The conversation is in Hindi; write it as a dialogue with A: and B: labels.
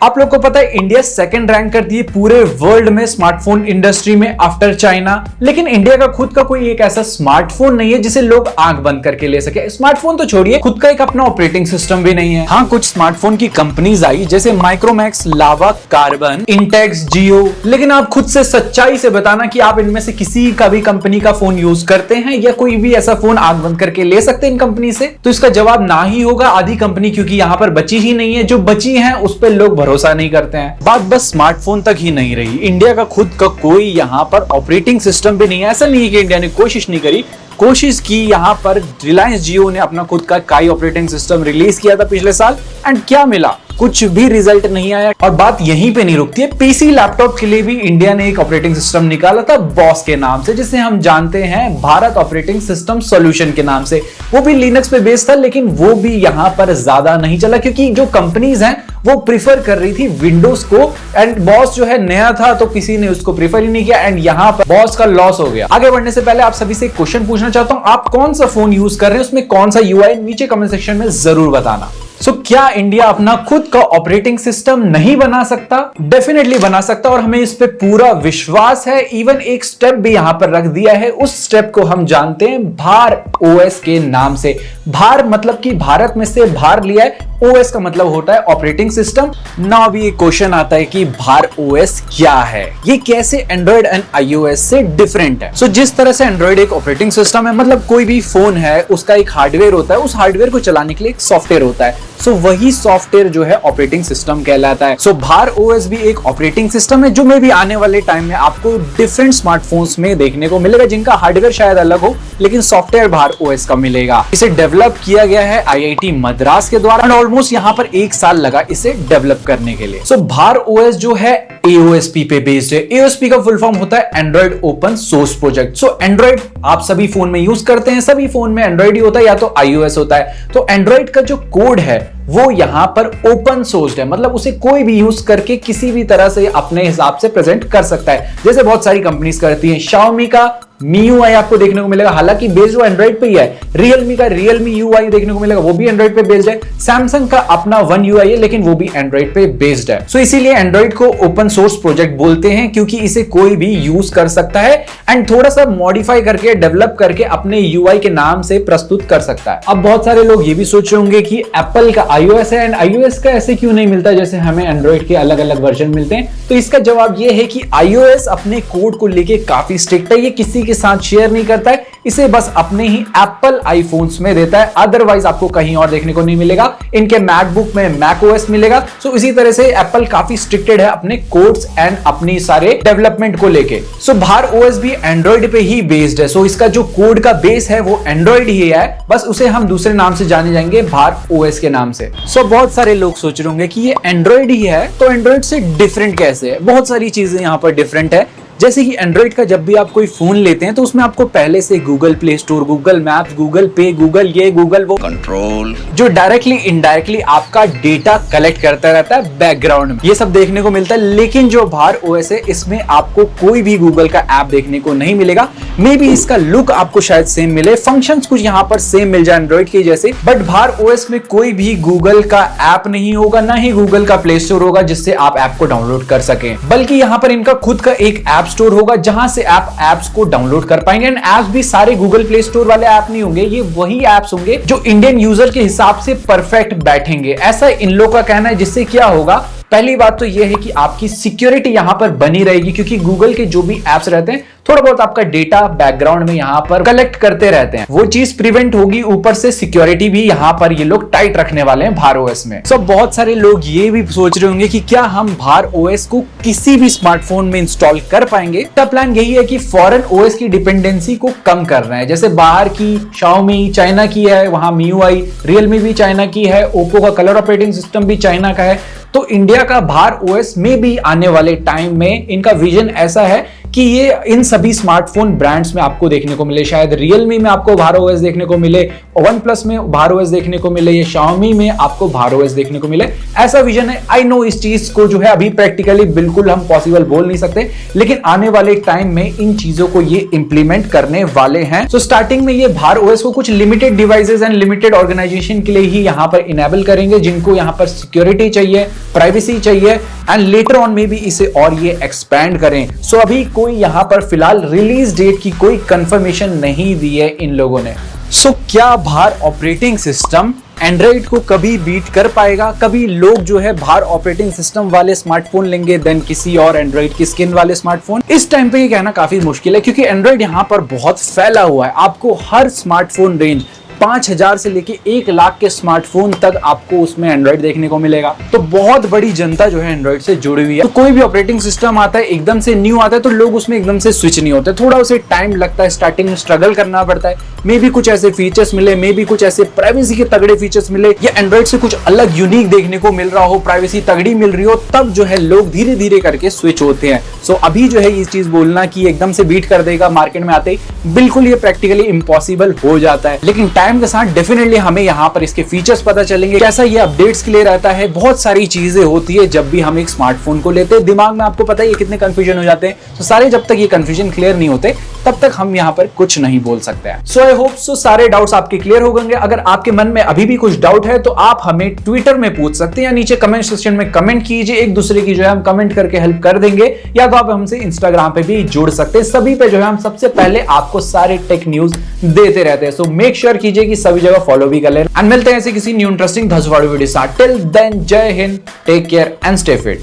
A: आप लोग को पता है इंडिया सेकंड रैंक करती है पूरे वर्ल्ड में स्मार्टफोन इंडस्ट्री में आफ्टर चाइना। लेकिन इंडिया का खुद का कोई एक ऐसा स्मार्टफोन नहीं है जिसे लोग आंख बंद करके ले सके। स्मार्टफोन तो छोड़िए, खुद का एक अपना ऑपरेटिंग सिस्टम भी नहीं है। हाँ, कुछ स्मार्टफोन की कंपनीज आई जैसे माइक्रोमैक्स, लावा, कार्बन, इंटेक्स, जियो। लेकिन आप खुद से सच्चाई से बताना कि आप इनमें से किसी का भी कंपनी का फोन यूज करते हैं या कोई भी ऐसा फोन आंख बंद करके ले सकते हैं इन कंपनी से? तो इसका जवाब ना ही होगा, आधी कंपनी क्योंकि यहाँ पर बची ही नहीं है। जो बची है उस पर लोग भरोसा नहीं करते हैं। बात बस स्मार्टफोन तक ही नहीं रही, इंडिया का खुद का कोई यहाँ पर ऑपरेटिंग सिस्टम भी नहीं है। ऐसा नहीं है कि इंडिया ने कोशिश नहीं करी, कोशिश की। यहाँ पर रिलायंस जियो ने अपना खुद का काई ऑपरेटिंग सिस्टम रिलीज किया था पिछले साल, एंड क्या मिला? कुछ भी रिजल्ट नहीं आया। और बात यहीं पे नहीं रुकती है, पीसी लैपटॉप के लिए भी इंडिया ने एक ऑपरेटिंग सिस्टम निकाला था बॉस के नाम से, जिसे हम जानते हैं भारत ऑपरेटिंग सिस्टम सॉल्यूशन के नाम से। वो भी लिनक्स पे बेस्ड था, लेकिन वो भी यहाँ पर ज्यादा नहीं चला क्योंकि जो कंपनीज हैं वो प्रीफर कर रही थी विंडोज को, एंड बॉस जो है नया था तो किसी ने उसको प्रीफर ही नहीं किया, एंड यहाँ पर बॉस का लॉस हो गया। आगे बढ़ने से पहले आप सभी से एक क्वेश्चन पूछना चाहता हूं, आप कौन सा फोन यूज कर रहे हैं, उसमें कौन सा यूआई, नीचे कमेंट सेक्शन में जरूर बताना। क्या इंडिया अपना खुद का ऑपरेटिंग सिस्टम नहीं बना सकता? डेफिनेटली बना सकता, और हमें इस पे पूरा विश्वास है। इवन एक स्टेप भी यहां पर रख दिया है, उस स्टेप को हम जानते हैं भार ओएस के नाम से। भार मतलब कि भारत में से भार लिया है, ओएस का मतलब होता है ऑपरेटिंग सिस्टम। नाउ अभी एक क्वेश्चन आता है कि भार ओएस क्या है, ये कैसे एंड्रॉइड एंड आईओएस से डिफरेंट है? जिस तरह से एंड्रॉइड एक ऑपरेटिंग सिस्टम है, मतलब कोई भी फोन है उसका एक हार्डवेयर होता है, उस हार्डवेयर को चलाने के लिए एक सॉफ्टवेयर होता है। वही सॉफ्टवेयर जो है ऑपरेटिंग सिस्टम कहलाता है। भार ओएस भी एक ऑपरेटिंग सिस्टम है जो में भी आने वाले टाइम में आपको डिफरेंट स्मार्टफोन्स में देखने को मिलेगा, जिनका हार्डवेयर शायद अलग हो लेकिन सॉफ्टवेयर भार ओएस का मिलेगा। इसे डेवलप किया गया है आईआईटी मद्रास के द्वारा, एंड ऑलमोस्ट यहाँ पर 1 साल लगा इसे डेवलप करने के लिए। भार ओएस जो है एओएसपी पे बेस्ड है। एओएसपी का फुल फॉर्म होता है Android open source project. Android आप सभी फोन में यूज करते हैं, सभी फोन में एंड्रॉइड ही होता है या तो आईओएस होता है। तो एंड्रॉइड का जो कोड है वो यहां पर ओपन सोर्स्ड है, मतलब उसे कोई भी यूज करके किसी भी तरह से अपने हिसाब से प्रेजेंट कर सकता है, जैसे बहुत सारी कंपनीज करती हैं। Xiaomi का MIUI आपको देखने को मिलेगा, हालांकि बेस्ड वो एंड्रॉइड पे ही है। Realme का Realme UI देखने को मिलेगा, वो भी एंड्रॉइड पे बेस्ड है। Samsung का अपना One UI है, लेकिन वो भी एंड्रॉइड पे बेस्ड है। इसीलिए एंड्रॉइड को ओपन सोर्स प्रोजेक्ट बोलते हैं, क्योंकि इसे कोई भी यूज कर सकता है एंड थोड़ा सा मॉडिफाई करके डेवलप करके अपने UI के नाम से प्रस्तुत कर सकता है। अब बहुत सारे लोग ये भी सोच रहे होंगे कि एप्पल का iOS है एंड iOS का ऐसे क्यों नहीं मिलता जैसे हमें एंड्रॉइड के अलग अलग वर्जन मिलते हैं। तो इसका जवाब ये है कि iOS अपने कोड को लेके काफी स्ट्रिक्ट है, ये किसी के साथ शेयर नहीं करता है, इसे बस अपने ही एप्पल आईफोन्स में देता है, अदरवाइज आपको कहीं और देखने को नहीं मिलेगा। इनके मैकबुक में मैकओएस मिलेगा। इसी तरह से एप्पल काफी स्ट्रिक्टेड है अपने कोड्स एंड अपनी सारे डेवलपमेंट को लेके। भार ओएस भी एंड्रॉइड पे ही बेस्ड है। इसका जो कोड का बेस है वो एंड्रॉइड ही है, बस उसे हम दूसरे नाम से जाने जाएंगे, भार ओएस के नाम से। बहुत सारे लोग सोच रहे होंगे कि ये एंड्रॉइड ही है, तो एंड्रॉइड से डिफरेंट कैसे है? बहुत सारी चीजें यहाँ पर डिफरेंट है। जैसे कि एंड्रॉइड का जब भी आप कोई फोन लेते हैं तो उसमें आपको पहले से Google play store, Google maps, Google पे, गूगल ये, गूगल वो कंट्रोल, जो डायरेक्टली इनडायरेक्टली आपका डेटा कलेक्ट करता रहता है बैकग्राउंड में, ये सब देखने को मिलता है। लेकिन जो भार ओएस है इसमें आपको कोई भी गूगल का ऐप देखने को नहीं मिलेगा। मे बी इसका लुक आपको शायद सेम मिले, फंक्शंस कुछ यहाँ पर सेम मिल जाए एंड्रॉइड के जैसे, बट भार ओएस में कोई भी गूगल का ऐप नहीं होगा, ना ही गूगल का प्ले स्टोर होगा जिससे आप ऐप को डाउनलोड कर सकें, बल्कि यहाँ पर इनका खुद का एक ऐप स्टोर होगा जहां से आप एप्स को डाउनलोड कर पाएंगे। एंड एप्स भी सारे गूगल प्ले स्टोर वाले ऐप नहीं होंगे, ये वही एप्स होंगे जो इंडियन यूजर के हिसाब से परफेक्ट बैठेंगे, ऐसा इन लोगों का कहना है। जिससे क्या होगा, पहली बात तो यह है कि आपकी सिक्योरिटी यहां पर बनी रहेगी, क्योंकि गूगल के जो भी एप्स रहते हैं थोड़ा बहुत आपका डेटा बैकग्राउंड में यहां पर कलेक्ट करते रहते हैं, वो चीज प्रिवेंट होगी। ऊपर से सिक्योरिटी भी यहां पर ये लोग टाइट रखने वाले हैं भार ओएस में। बहुत सारे लोग ये भी सोच रहे होंगे कि क्या हम भार ओएस को किसी भी स्मार्टफोन में इंस्टॉल कर पाएंगे? इसका प्लान यही है कि फॉरेन ओएस की डिपेंडेंसी को कम कर रहे हैं। जैसे बाहर की Xiaomi चाइना की है, वहां MIUI, Realme भी चाइना की है, ओप्पो का कलर ऑपरेटिंग सिस्टम भी चाइना का है। तो इंडिया का भार ओएस में भी आने वाले टाइम में इनका विजन ऐसा है कि ये इन सभी स्मार्टफोन ब्रांड्स में आपको देखने को मिले। शायद Realme में आपको भार OS देखने को मिले, OnePlus में भार OS देखने को मिले, या Xiaomi में आपको भार OS देखने को मिले। ऐसा विजन है। आई नो इस चीज को जो है अभी प्रैक्टिकली बिल्कुल हम पॉसिबल बोल नहीं सकते, लेकिन आने वाले टाइम में इन चीजों को ये इंप्लीमेंट करने वाले हैं। सो स्टार्टिंग में ये भार OS को कुछ limited devices and limited organisation के लिए ही यहां पर इनेबल करेंगे, जिनको यहां पर सिक्योरिटी चाहिए, प्राइवेसी चाहिए, एंड लेटर ऑन में भी इसे और ये एक्सपैंड करें। सो अभी कोई यहां पर फिलहाल रिलीज डेट की कोई कंफर्मेशन नहीं दी है इन लोगों ने। सो क्या भार ऑपरेटिंग सिस्टम एंड्रॉइड को कभी बीट कर पाएगा? कभी लोग जो है भार ऑपरेटिंग सिस्टम वाले स्मार्टफोन लेंगे देन किसी और एंड्रॉइड की स्किन वाले स्मार्टफोन? इस टाइम पे ये कहना काफी मुश्किल है, क्योंकि एंड्रॉइड यहां पर बहुत फैला हुआ है। आपको हर स्मार्टफोन रेंज 5000 से लेके 1 लाख के स्मार्टफोन तक आपको उसमें एंड्रॉइड देखने को मिलेगा। तो बहुत बड़ी जनता जो है एंड्रॉइड से जुड़ी हुई है। तो कोई भी ऑपरेटिंग सिस्टम आता है, एकदम से न्यू आता है, तो लोग उसमें एकदम से स्विच नहीं होते, थोड़ा उसे टाइम लगता है, स्टार्टिंग में स्ट्रगल करना पड़ता है। मे भी कुछ ऐसे फीचर्स मिले, मे भी कुछ ऐसे प्राइवेसी के तगड़े फीचर्स मिले, या एंड्रॉइड से कुछ अलग यूनिक देखने को मिल रहा हो, प्राइवेसी तगड़ी मिल रही हो, तब जो है लोग धीरे धीरे करके स्विच होते हैं। सो अभी जो है ये चीज बोलना कि एकदम से बीट कर देगा मार्केट में आते ही, बिल्कुल ये प्रैक्टिकली इम्पॉसिबल हो जाता है। लेकिन टाइम के साथ डेफिनेटली हमें यहाँ पर इसके फीचर्स पता चलेंगे, कैसा ये अपडेट्स के लिए रहता है। बहुत सारी चीजें होती है जब भी हम एक स्मार्टफोन को लेते हैं, दिमाग में आपको पता है ये कितने कंफ्यूजन हो जाते हैं। तो सारे जब तक ये कंफ्यूजन क्लियर नहीं होते तब तक हम यहाँ पर कुछ नहीं बोल सकते हैं। सो आई होप सो सारे डाउट्स आपके क्लियर हो गए। अगर आपके मन में अभी भी कुछ डाउट है तो आप हमें ट्विटर में पूछ सकते हैं, या नीचे कमेंट सेक्शन में कमेंट कीजिए। एक दूसरे की जो है हम कमेंट करके हेल्प कर देंगे, या तो आप हमसे इंस्टाग्राम पे भी जुड़ सकते हैं। सभी पे जो है हम सबसे पहले आपको सारे टेक न्यूज देते रहते हैं। सो मेक श्योर कीजिए कि सभी जगह फॉलो भी कर लें। मिलते हैं ऐसे किसी न्यू इंटरेस्टिंग वीडियो के साथ। टिल देन जय हिंद, take care and stay fit.